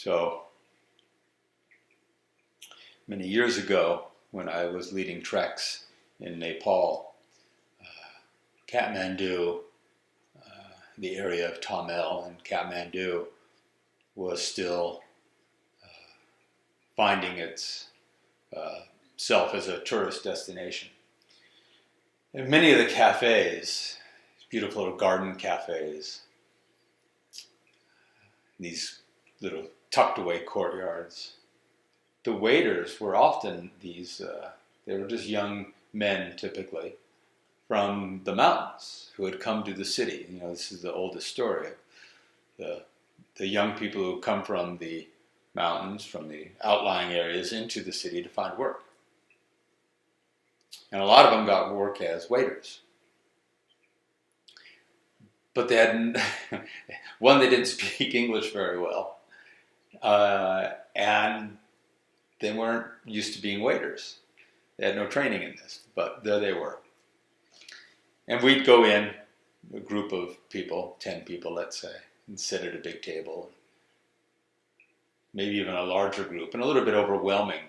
So many years ago, when I was leading treks in Nepal, Kathmandu, the area of Tamil and Kathmandu was still finding its self as a tourist destination. And many of the cafes, beautiful little garden cafes, these little tucked away courtyards, the waiters were often these, they were just young men typically from the mountains who had come to the city. You know, this is the oldest story of the young people who come from the mountains, from the outlying areas into the city to find work. And a lot of them got work as waiters. But they had, one, they didn't speak English very well, and they weren't used to being waiters. They had no training in this, but there they were. And we'd go in, a group of people, 10 people, let's say, and sit at a big table, maybe even a larger group, and a little bit overwhelming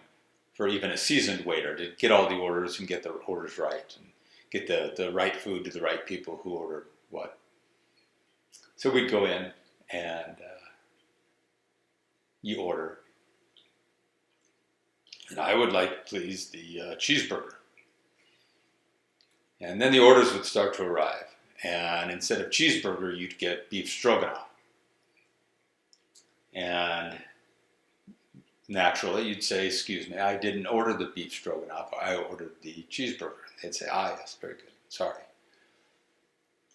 for even a seasoned waiter to get all the orders and get the orders right, and get the right food to the right people who ordered what. So we'd go in and you order. And I would like, please, the cheeseburger. And then the orders would start to arrive. And instead of cheeseburger, you'd get beef stroganoff. And naturally, you'd say, excuse me, I didn't order the beef stroganoff. I ordered the cheeseburger. They'd say, ah, yes, very good. Sorry.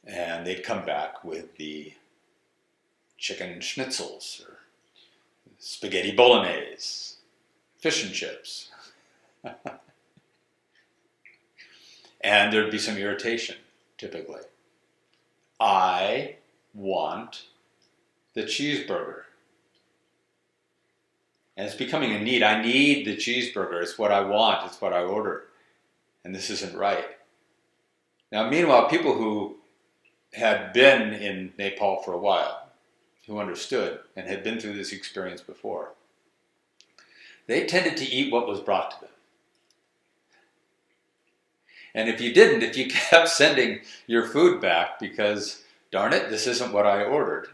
And they'd come back with the chicken schnitzels or spaghetti bolognese, fish and chips. And there'd be some irritation, typically. I want the cheeseburger. And it's becoming a need. I need the cheeseburger. It's what I want. It's what I ordered. And this isn't right. Now, meanwhile, people who had been in Nepal for a while, who understood and had been through this experience before, they tended to eat what was brought to them. And if you didn't, if you kept sending your food back because, darn it, this isn't what I ordered,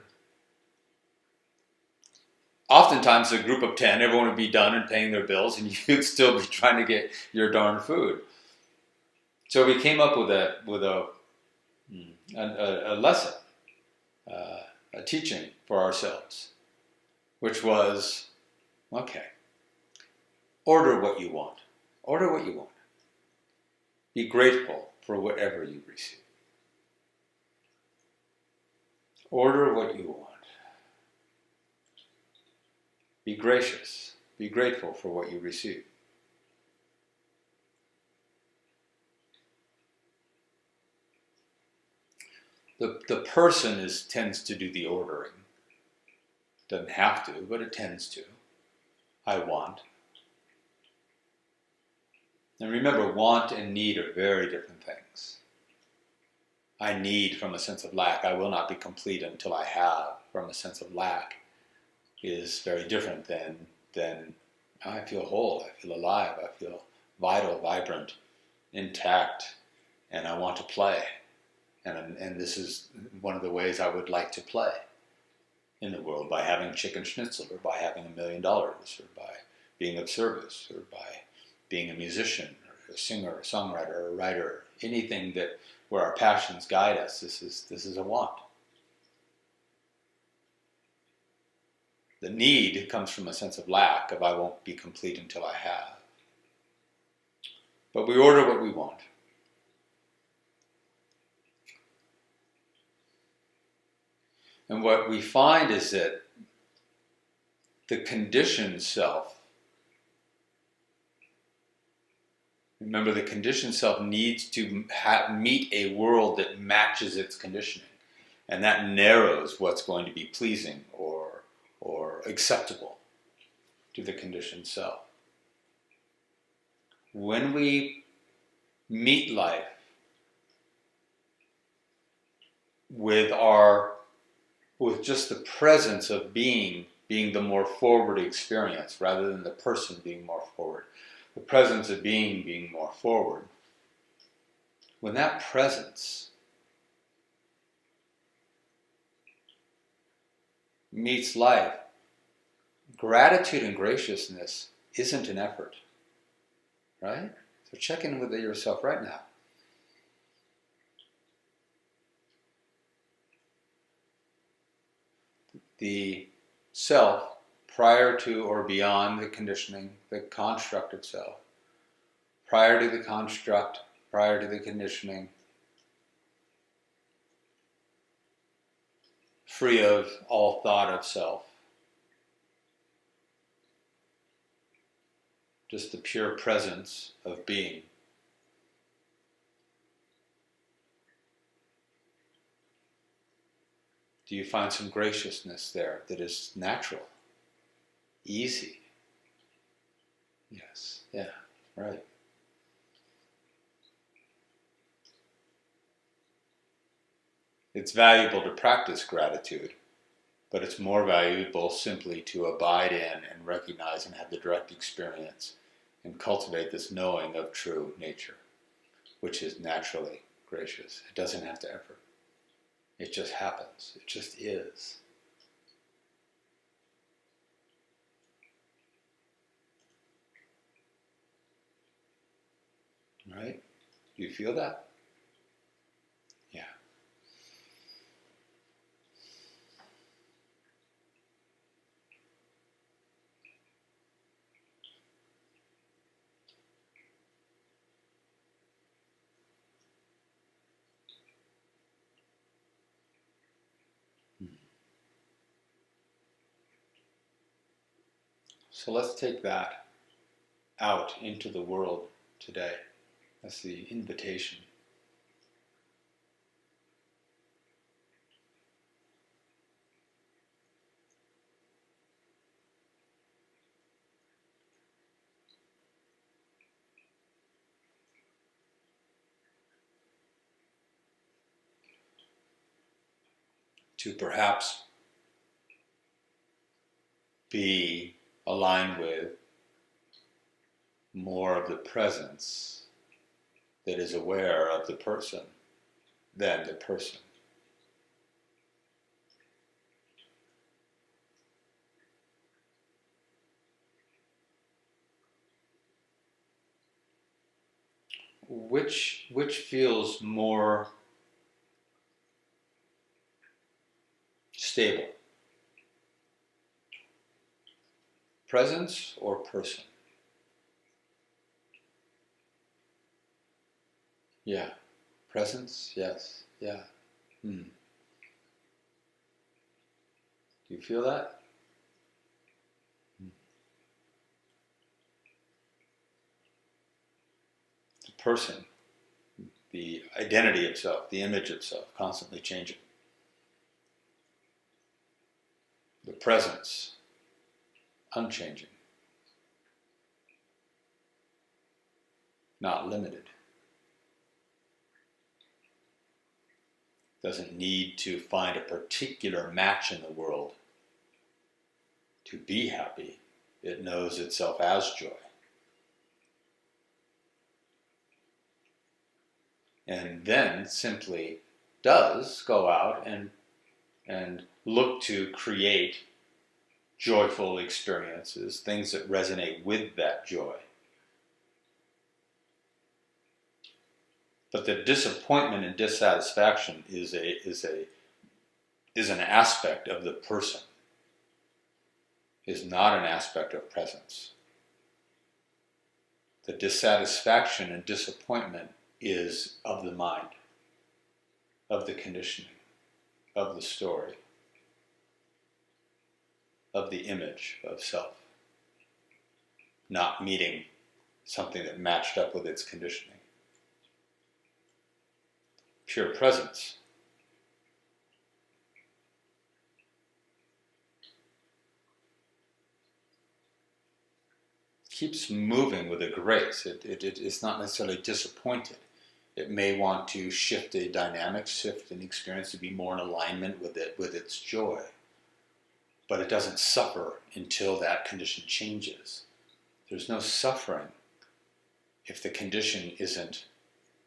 oftentimes a group of 10, everyone would be done and paying their bills, and you'd still be trying to get your darn food. So we came up with a lesson, a teaching for ourselves, which was, okay, order what you want. Order what you want. Be grateful for whatever you receive. Order what you want. Be gracious. Be grateful for what you receive. The person tends to do the ordering. Doesn't have to, but it tends to. I want. And remember, want and need are very different things. I need from a sense of lack. I will not be complete until I have from a sense of lack is very different than I feel whole, I feel alive, I feel vital, vibrant, intact, and I want to play. And this is one of the ways I would like to play in the world, by having chicken schnitzel, or by having $1 million, or by being of service, or by being a musician, or a singer, a songwriter, or a writer, anything that where our passions guide us. This is a want. The need comes from a sense of lack, of I won't be complete until I have. But we order what we want. And what we find is that the conditioned self, remember, the conditioned self needs to meet a world that matches its conditioning. And that narrows what's going to be pleasing or acceptable to the conditioned self. When we meet life with just the presence of being being the more forward experience rather than the person being more forward. The presence of being more forward. When that presence meets life, gratitude and graciousness isn't an effort, right? So check in with yourself right now. The self, prior to or beyond the conditioning, the construct of self, prior to the construct, prior to the conditioning, free of all thought of self, just the pure presence of being. Do you find some graciousness there that is natural, easy? Yes, yeah, right. It's valuable to practice gratitude, but it's more valuable simply to abide in and recognize and have the direct experience and cultivate this knowing of true nature, which is naturally gracious. It doesn't have to effort. It just happens. It just is. Right? Do you feel that? Yeah. So let's take that out into the world today. That's the invitation. To perhaps be aligned with more of the presence that is aware of the person than the person. Which feels more stable? Presence or person? Yeah. Presence? Yes. Yeah. Do you feel that? The person, the identity itself, the image itself, constantly changing. The presence, unchanging, not limited. Doesn't need to find a particular match in the world to be happy. It knows itself as joy. And then simply does go out and look to create joyful experiences, things that resonate with that joy. But the disappointment and dissatisfaction is an aspect of the person, is not an aspect of presence. The dissatisfaction and disappointment is of the mind, of the conditioning, of the story, of the image of self, not meeting something that matched up with its conditioning. Pure presence keeps moving with a grace. It's not necessarily disappointed. It may want to shift a dynamic, shift an experience to be more in alignment with its joy. but it doesn't suffer until that condition changes. There's no suffering if the condition isn't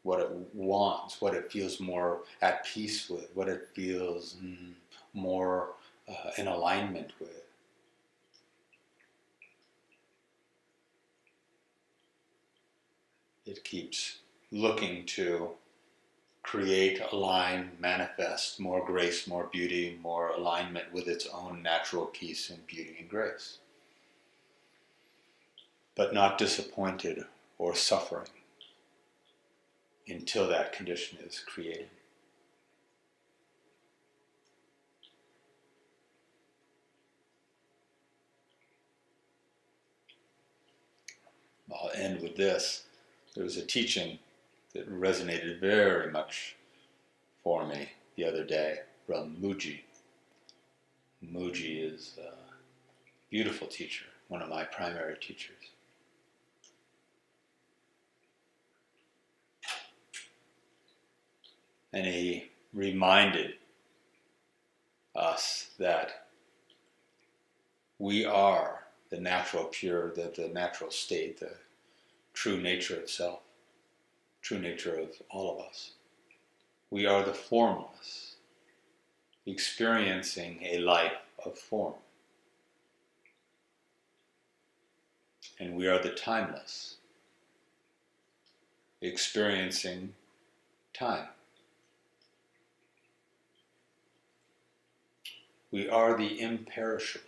what it wants, what it feels more at peace with, what it feels more in alignment with. It keeps looking to create, align, manifest more grace, more beauty, more alignment with its own natural peace and beauty and grace. But not disappointed or suffering until that condition is created. I'll end with this. There was a teaching that resonated very much for me the other day from Muji. Muji is a beautiful teacher, one of my primary teachers. And he reminded us that we are the natural pure, the natural state, the true nature itself, true nature of all of us. We are the formless, experiencing a life of form. And we are the timeless, experiencing time. We are the imperishable,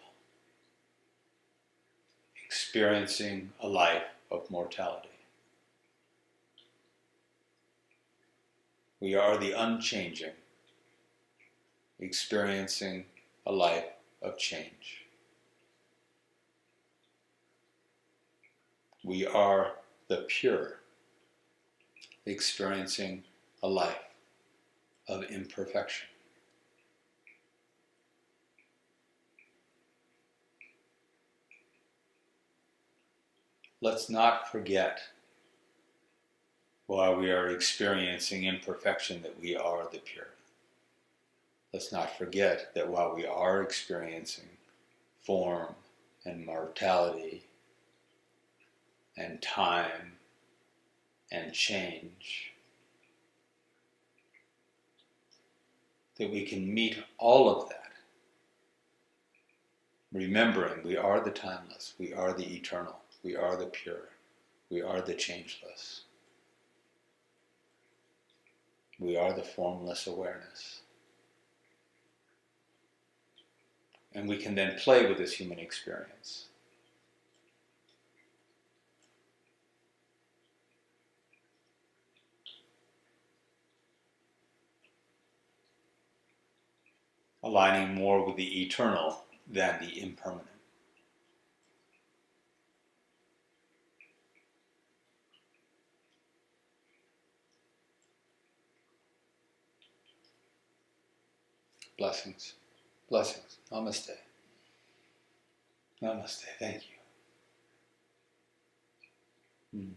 experiencing a life of mortality. We are the unchanging, experiencing a life of change. We are the pure, experiencing a life of imperfection. Let's not forget, while we are experiencing imperfection, that we are the pure. Let's not forget that while we are experiencing form and mortality and time and change, that we can meet all of that, remembering we are the timeless, we are the eternal, we are the pure, we are the changeless, we are the formless awareness. And we can then play with this human experience. Aligning more with the eternal than the impermanent. Blessings. Blessings. Namaste. Namaste. Thank you.